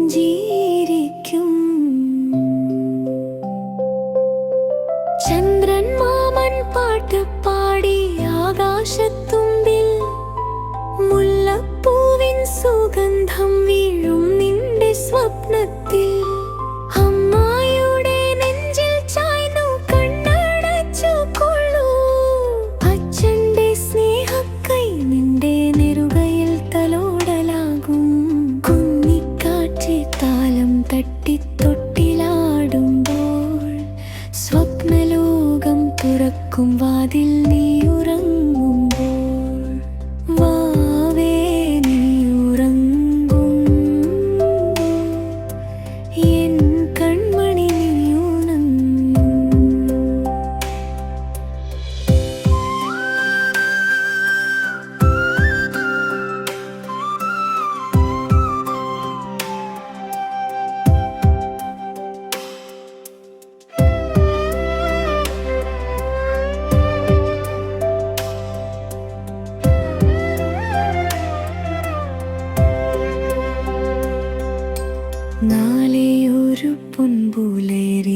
പുഞ്ചിരിക്കും. ചന്ദ്രൻ മാമൻ പാട്ട് പാടി ആകാശത്തുമ്പിൽ, മുല്ലപ്പൂവിൻ സുഗന്ധം വീഴും നിന്റെ സ്വപ്നത്തിൽ. അമ്മായിയുടെ നെഞ്ചിൽ ചായ്ന്നു കണ്ണടച്ചു കൊള്ളൂ, അച്ഛന്റെ സ്നേഹക്കൈ നിന്റെ നെറുകയിൽ തലോടലാകും. കുഞ്ഞിക്കാറ്റ് താലം തട്ടി തൊട്ടിലാടുമ്പോൾ, സ്വപ്നലോകം തുറക്കും വാതിൽ നീ ഉറങ്ങുമ്പോൾ. വാവേ നീ ഉറങ്ങും, എൻ കൺമണി നീ ഉണങ്ങും. നാളെ ഒരു പൊൻപുലരി